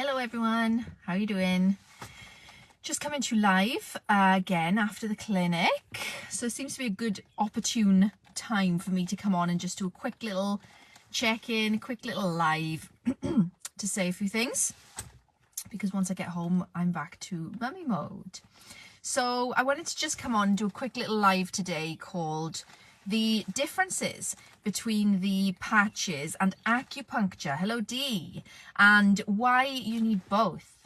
Hello everyone, how are you doing? Just coming to you live again after the clinic. So it seems to be a good opportune time for me to come on and just do a quick little check-in, quick little live to say a few things. Because once I get home, I'm back to mummy mode. So I wanted to just come on and do a quick little live today called the differences between the patches and acupuncture, hello D, and why you need both.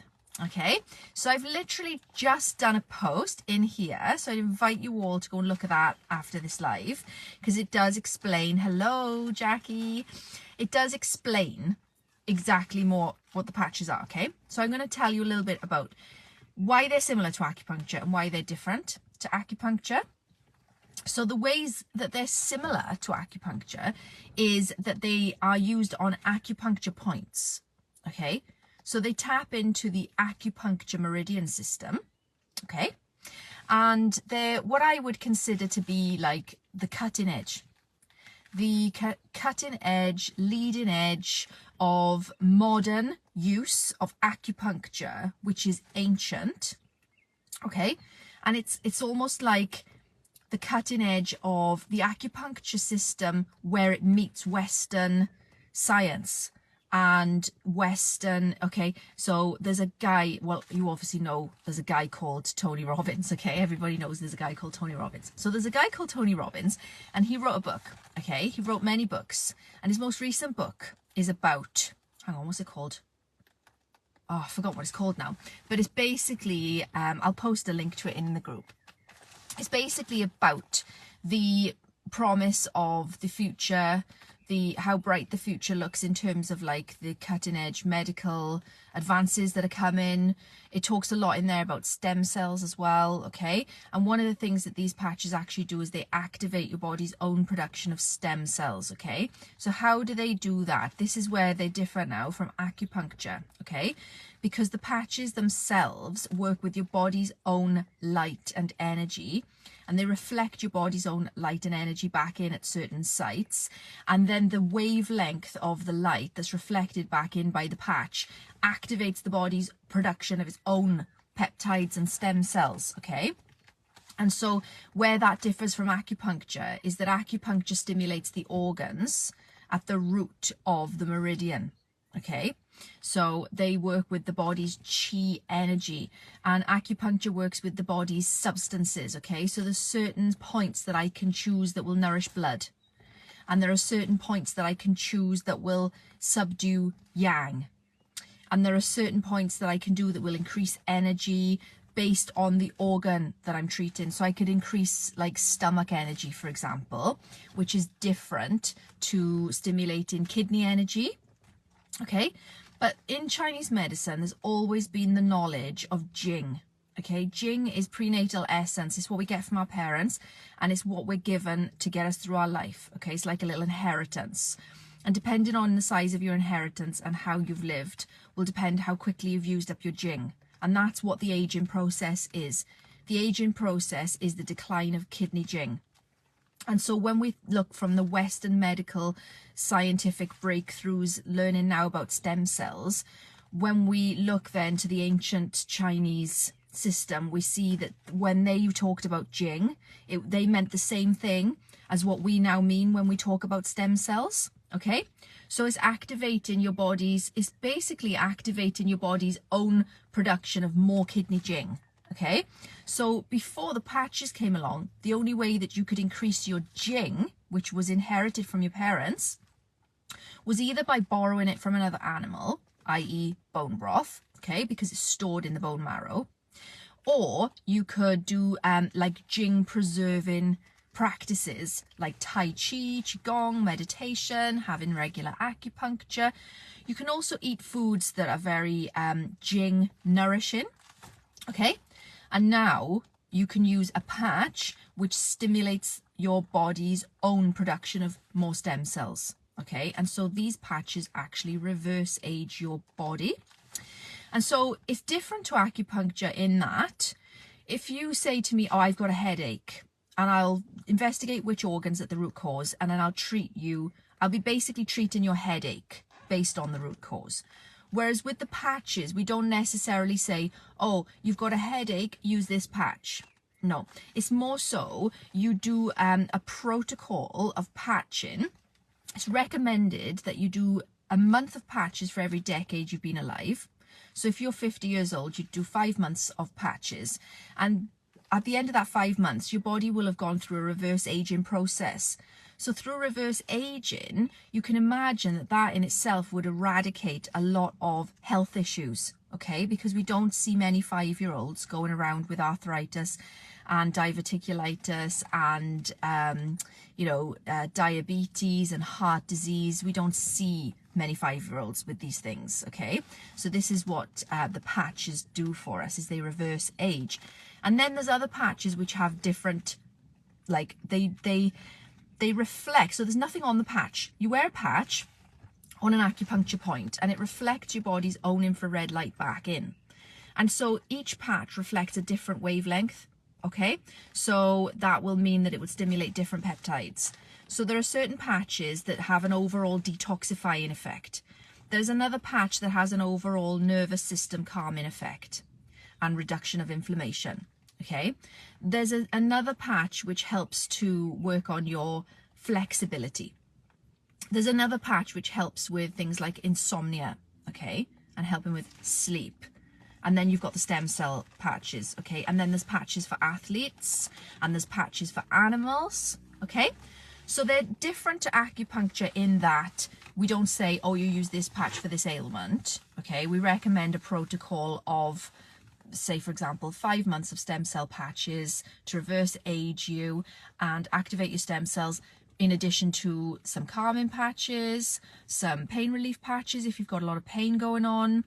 Okay, so I've literally just done a post in here, so I invite you all to go and look at that after this live, because it does explain, hello Jackie, it does explain exactly more what the patches are. Okay, so I'm going to tell you a little bit about why they're similar to acupuncture and why they're different to acupuncture. So the ways that they're similar to acupuncture is that they are used on acupuncture points, okay? So they tap into the acupuncture meridian system, okay? And they're what I would consider to be like the cutting edge. The cutting edge, leading edge of modern use of acupuncture, which is ancient, okay? And it's almost like the cutting edge of the acupuncture system where it meets Western science and Western, okay, so there's a guy, well, you obviously know there's a guy called Tony Robbins, okay, everybody knows there's a guy called Tony Robbins. So there's a guy called Tony Robbins and he wrote a book, okay, he wrote many books and his most recent book is about, hang on, what's it called? Oh, I forgot what it's called now, but it's basically, I'll post a link to it in the group. It's basically about the promise of the future, how bright the future looks in terms of like the cutting edge medical advances that are coming. It talks a lot in there about stem cells as well, okay? And one of the things that these patches actually do is they activate your body's own production of stem cells, okay? So how do they do that? This is where they differ now from acupuncture, okay? Because the patches themselves work with your body's own light and energy, and they reflect your body's own light and energy back in at certain sites, and then the wavelength of the light that's reflected back in by the patch activates the body's production of its own peptides and stem cells, okay? And so where that differs from acupuncture is that acupuncture stimulates the organs at the root of the meridian, okay? So they work with the body's chi energy, and acupuncture works with the body's substances, okay? So there's certain points that I can choose that will nourish blood, and there are certain points that I can choose that will subdue yang, and there are certain points that I can do that will increase energy based on the organ that I'm treating. So I could increase like stomach energy, for example, which is different to stimulating kidney energy, okay? But in Chinese medicine, there's always been the knowledge of Jing, okay? Jing is prenatal essence. It's what we get from our parents, and it's what we're given to get us through our life, okay? It's like a little inheritance. And depending on the size of your inheritance and how you've lived will depend how quickly you've used up your Jing. And that's what the aging process is. The aging process is the decline of kidney Jing. And so when we look from the Western medical scientific breakthroughs, learning now about stem cells, when we look then to the ancient Chinese system, we see that when they talked about Jing, they meant the same thing as what we now mean when we talk about stem cells, okay? So it's activating your body's, it's basically activating your body's own production of more kidney Jing. Okay, so before the patches came along, the only way that you could increase your Jing, which was inherited from your parents, was either by borrowing it from another animal, i.e. bone broth, okay, because it's stored in the bone marrow, or you could do like Jing preserving practices like Tai Chi, Qigong, meditation, having regular acupuncture. You can also eat foods that are very Jing nourishing, okay? And now you can use a patch which stimulates your body's own production of more stem cells, okay? And so these patches actually reverse age your body. And so it's different to acupuncture in that if you say to me, oh, I've got a headache, and I'll investigate which organ's at the root cause, and then I'll treat you, I'll be basically treating your headache based on the root cause. Whereas with the patches, we don't necessarily say, oh, you've got a headache, use this patch. No, it's more so you do a protocol of patching. It's recommended that you do a month of patches for every decade you've been alive. So if you're 50 years old, you do 5 months of patches. And at the end of that 5 months, your body will have gone through a reverse aging process. So through reverse aging, you can imagine that that in itself would eradicate a lot of health issues, okay? Because we don't see many 5-year-olds going around with arthritis and diverticulitis and, diabetes and heart disease. We don't see many 5-year-olds with these things, okay? So this is what the patches do for us, is they reverse age. And then there's other patches which have different, like they reflect. So there's nothing on the patch. You wear a patch on an acupuncture point and it reflects your body's own infrared light back in. And so each patch reflects a different wavelength, okay? So that will mean that it would stimulate different peptides. So there are certain patches that have an overall detoxifying effect. There's another patch that has an overall nervous system calming effect and reduction of inflammation. Okay, there's another patch which helps to work on your flexibility. There's another patch which helps with things like insomnia, okay, and helping with sleep. And then you've got the stem cell patches, okay, and then there's patches for athletes and there's patches for animals, okay. So they're different to acupuncture in that we don't say, oh, you use this patch for this ailment, okay. We recommend a protocol of, say for example, 5 months of stem cell patches to reverse age you and activate your stem cells, in addition to some calming patches, some pain relief patches if you've got a lot of pain going on,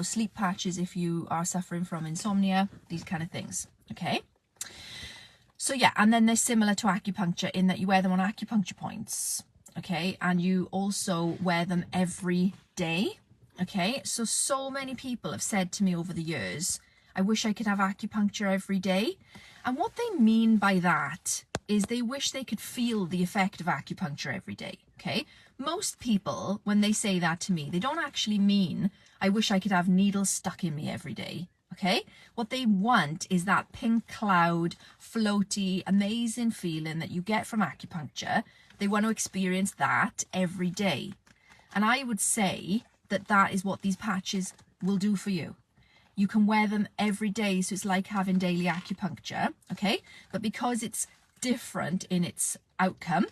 sleep patches if you are suffering from insomnia, these kind of things, okay? So yeah, and then they're similar to acupuncture in that you wear them on acupuncture points, okay? And you also wear them every day. Okay, so many people have said to me over the years, I wish I could have acupuncture every day. And what they mean by that is they wish they could feel the effect of acupuncture every day, okay? Most people, when they say that to me, they don't actually mean, I wish I could have needles stuck in me every day, okay? What they want is that pink cloud, floaty, amazing feeling that you get from acupuncture. They want to experience that every day. And I would say that is what these patches will do for you. You can wear them every day, so it's like having daily acupuncture, okay? But because it's different in its outcome,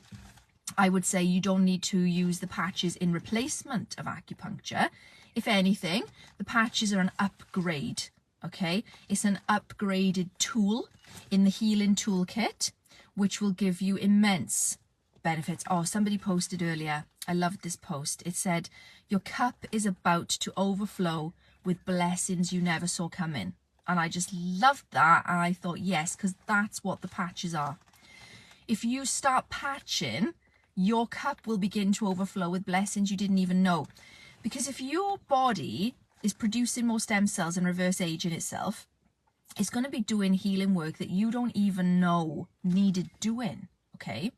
I would say you don't need to use the patches in replacement of acupuncture. If anything, the patches are an upgrade, okay? It's an upgraded tool in the healing toolkit, which will give you immense benefits. Oh, somebody posted earlier, I loved this post. It said, your cup is about to overflow with blessings you never saw coming. And I just loved that. And I thought, yes, because that's what the patches are. If you start patching, your cup will begin to overflow with blessings you didn't even know. Because if your body is producing more stem cells and reverse aging itself, it's going to be doing healing work that you don't even know needed doing, okay?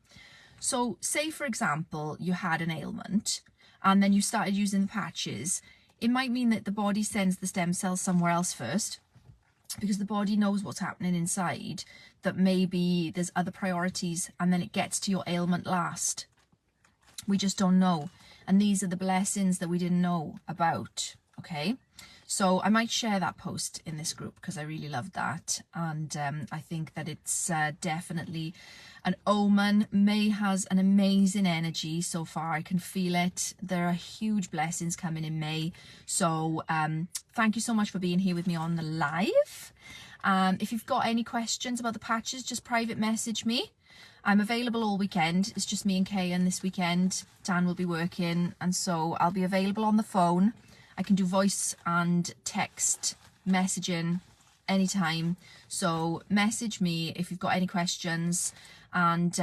So say, for example, you had an ailment and then you started using the patches. It might mean that the body sends the stem cells somewhere else first because the body knows what's happening inside, that maybe there's other priorities, and then it gets to your ailment last. We just don't know. And these are the blessings that we didn't know about, okay? So I might share that post in this group because I really loved that. And I think that it's definitely an omen. May has an amazing energy so far. I can feel it. There are huge blessings coming in May. So thank you so much for being here with me on the live. If you've got any questions about the patches, just private message me. I'm available all weekend. It's just me and Kay, and this weekend Dan will be working, and so I'll be available on the phone. I can do voice and text messaging anytime. So message me if you've got any questions. And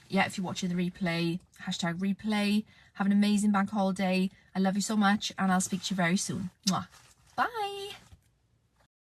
yeah, if you're watching the replay, #replay. Have an amazing bank holiday. I love you so much, and I'll speak to you very soon. Mwah. Bye.